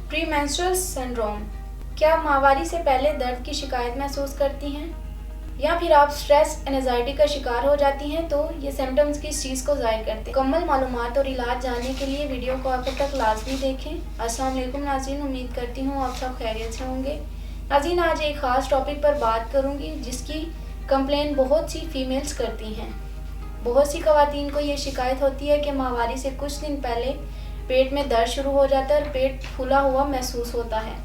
Premenstrual syndrome. क्या आप माहवारी से पहले दर्द की शिकायत महसूस करती हैं या फिर आप स्ट्रेस एंजाइटी का शिकार हो जाती हैं? तो ये सिम्टम्स किस चीज़ को ज़ाहिर करते हैं? मुकम्मल मालूमात और इलाज जानने के लिए वीडियो को आखिर तक लाजमी देखें। अस्सलाम वालेकुम नाज़रीन, उम्मीद करती हूँ आप सब खैरियत से होंगे। नाज़रीन, आज एक ख़ास टॉपिक पर बात करूँगी जिसकी कंप्लेन बहुत सी फीमेल्स करती हैं। बहुत सी ख़वातीन को ये शिकायत होती है कि माहवारी से कुछ दिन पहले पेट में दर्द शुरू हो जाता है और पेट फूला हुआ महसूस होता है,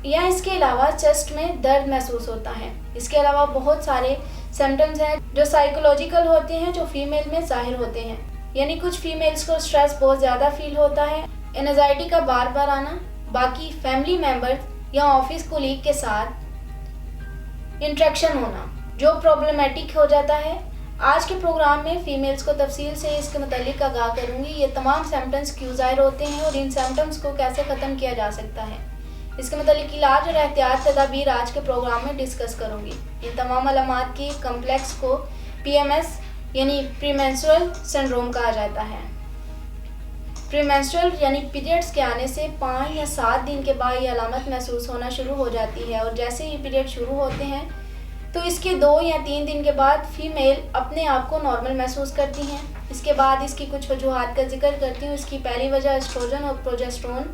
या इसके अलावा चेस्ट में दर्द महसूस होता है। इसके अलावा बहुत सारे सिम्टम्स हैं जो साइकोलॉजिकल होते हैं, जो फीमेल में जाहिर होते हैं। यानी कुछ फीमेल्स को स्ट्रेस बहुत ज़्यादा फील होता है, एंजाइटी का बार बार आना, बाकी फैमिली मेम्बर्स या ऑफिस कोलीग के साथ इंटरेक्शन होना जो प्रॉब्लमेटिक हो जाता है। आज के प्रोग्राम में फीमेल्स को तफसील से इसके मुतालिक आगाह करूँगी। ये तमाम सिम्टम्स क्यों ज़ाहिर होते हैं और इन सिम्टम्स को कैसे ख़त्म किया जा सकता है, इसके मुतालिक इलाज और एहतियात तदाबीर आज के प्रोग्राम में डिस्कस करूँगी। इन तमाम अलामात की कम्प्लेक्स को PMS यानी प्रीमेंस्ट्रुअल सिंड्रोम कहा जाता है। प्रीमेंस्ट्रुअल यानी पीरियड्स के आने से 5 या 7 दिन के बाद ये अलामत महसूस होना शुरू हो जाती है, और जैसे ही पीरियड शुरू होते हैं तो इसके 2 या 3 दिन के बाद फीमेल अपने आप को नॉर्मल महसूस करती हैं। इसके बाद इसकी कुछ वजूहात का जिक्र करती हूँ। इसकी पहली वजह एस्ट्रोजन और प्रोजेस्टेरोन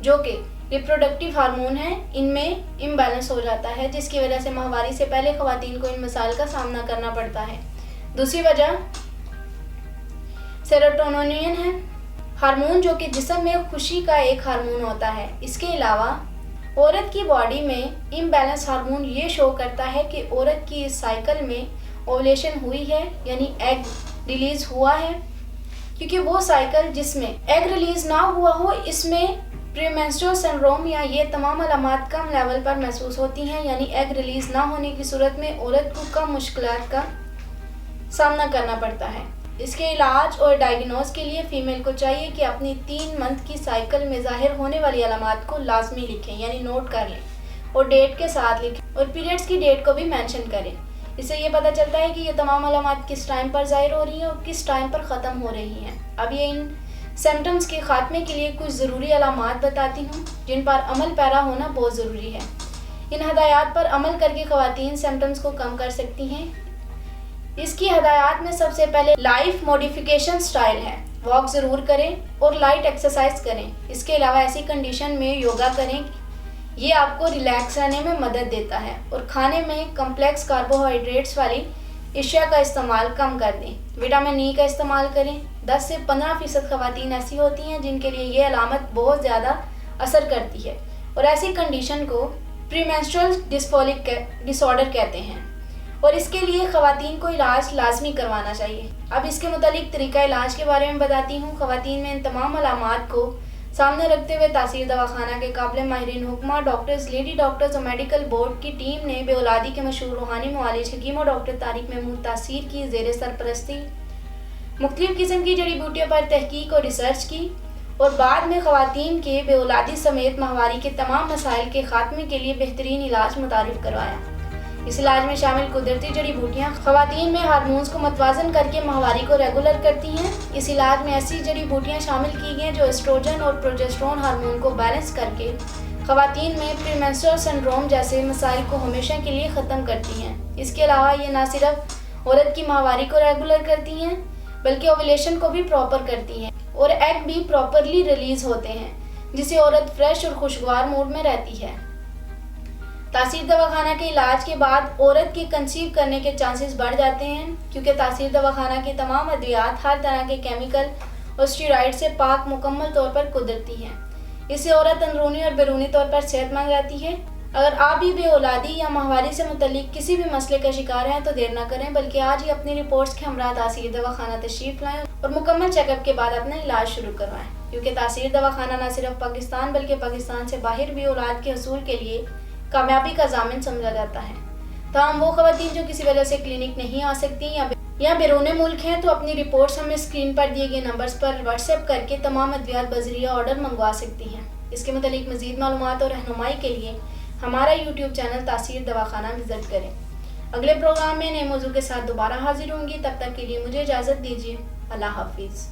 जो कि रिप्रोडक्टिव हार्मोन है, इनमें इम्बैलेंस हो जाता है, जिसकी वजह से माहवारी से पहले ख़वातीन को इन मसाइल का सामना करना पड़ता है। दूसरी वजह सेरोटोनिन है, हार्मोन जो कि जिस्म में खुशी का एक हार्मोन होता है। इसके अलावा औरत की बॉडी में इम्बैलेंस हार्मोन ये शो करता है कि औरत की इस साइकिल में ओवुलेशन हुई है, यानी एग रिलीज हुआ है। क्योंकि वो साइकिल जिसमें एग रिलीज ना हुआ हो, इसमें प्रीमेंस्ट्रुअल सिंड्रोम या ये तमाम अलामात कम लेवल पर महसूस होती हैं। यानी एग रिलीज ना होने की सूरत में औरत को कम मुश्किलात का सामना करना पड़ता है। इसके इलाज और डायग्नोज के लिए फ़ीमेल को चाहिए कि अपनी 3 मंथ की साइकिल में ज़ाहिर होने वाली अलामात को लाजमी लिखें, यानी नोट कर लें, और डेट के साथ लिखें, और पीरियड्स की डेट को भी मेंशन करें। इससे ये पता चलता है कि ये तमाम अलामात किस टाइम पर ज़ाहिर हो रही हैं और किस टाइम पर ख़त्म हो रही हैं। अब ये इन सिम्टम्स के ख़ात्मे के लिए कुछ ज़रूरी अलामात बताती हूँ जिन पर अमल पैरा होना बहुत ज़रूरी है। इन हदायत पर अमल करके ख़वातीन सिम्टम्स को कम कर सकती हैं। इसकी हदायत में सबसे पहले लाइफ मॉडिफिकेशन स्टाइल है। वॉक ज़रूर करें और लाइट एक्सरसाइज करें। इसके अलावा ऐसी कंडीशन में योगा करें, ये आपको रिलैक्स रहने में मदद देता है। और खाने में कम्प्लेक्स कार्बोहाइड्रेट्स वाली अशिया का इस्तेमाल कम कर दें। विटामिन ई का इस्तेमाल करें। 10 से 15% ख़वातीन ऐसी होती हैं जिनके लिए ये अलामत बहुत ज़्यादा असर करती है, और ऐसी कंडीशन को प्रीमेंस्ट्रुअल डिस्फोरिक डिसऑर्डर कहते हैं, और इसके लिए ख़वातीन को इलाज लाजमी करवाना चाहिए। अब इसके मुतालिक तरीका इलाज के बारे में बताती हूँ। ख़वातीन में इन तमाम अलामात को सामने रखते हुए तासीर दवाखाना के काबिल माहिरीन हुक्मा, डॉक्टर्स, लेडी डॉक्टर्स और मेडिकल बोर्ड की टीम ने बेऔलादी के मशहूर रूहानी मुआलिज हकीम और डॉक्टर तारिक महमूद तासीर की ज़ेर सरपरस्ती मुख्तलिफ़ किस्म की जड़ी बूटियों पर तहकीक और रिसर्च की, और बाद में ख़वातीन के बेऔलादी समेत माहवारी के तमाम मसाइल के ख़ात्मे के लिए बेहतरीन इलाज मुतारिफ करवाया। इस इलाज में शामिल कुदरती जड़ी बूटियाँ ख़वातीन में हार्मोन्स को मतवाज़न करके माहवारी को रेगुलर करती हैं। इस इलाज में ऐसी जड़ी बूटियाँ शामिल की गई हैं जो एस्ट्रोजन और प्रोजेस्टेरोन हार्मोन को बैलेंस करके ख़वातीन में प्रीमेंस्ट्रुअल सिंड्रोम जैसे मसाइल को हमेशा के लिए ख़त्म करती हैं। इसके अलावा ये न सिर्फ औरत की माहवारी को रेगुलर करती हैं बल्कि ओवुलेशन को भी प्रॉपर करती हैं, और एग भी प्रॉपरली रिलीज़ होते हैं, जिससे औरत फ्रेश और खुशगवार मूड में रहती है। तासीर दवाखाना के इलाज के बाद औरत के कंसीव करने के चांसेस बढ़ जाते हैं, क्योंकि तासीर दवाखाना की तमाम अद्वियात हर तरह के केमिकल और स्टेरॉइड से पाक मुकम्मल तौर पर कुदरती हैं। इससे औरत अंदरूनी और बैरूनी तौर पर सेहतमंद रहती है। अगर आप भी बेऔलादी या माहवारी से मुतल्लिक किसी भी मसले का शिकार हैं तो देर न करें, बल्कि आज ही अपनी रिपोर्ट्स के हमरा तासीर दवाखाना तशरीफ़ लाएँ और मुकम्मल चेकअप के बाद अपना इलाज शुरू करवाएँ, क्योंकि तासीर दवाखाना न सिर्फ पाकिस्तान बल्कि पाकिस्तान से बाहर भी औलाद के हसूल के लिए कामयाबी का ज़ामिन समझा जाता है। तमाम वो ख़वातीन जो किसी वजह से क्लिनिक नहीं आ सकती या बैरून मुल्क हैं, तो अपनी रिपोर्ट्स हमें स्क्रीन पर दिए गए नंबर्स पर व्हाट्सएप करके तमाम अद्वियात बज़रिया ऑर्डर मंगवा सकती हैं। इसके मुतालिक मज़ीद मालूमात और रहनुमाई के लिए हमारा YouTube चैनल तासीर दवाखाना विज़िट करें। अगले प्रोग्राम में नए मौजू के साथ दोबारा हाजिर होंगी। तब तक के लिए मुझे इजाज़त दीजिए। अल्लाह हाफिज़।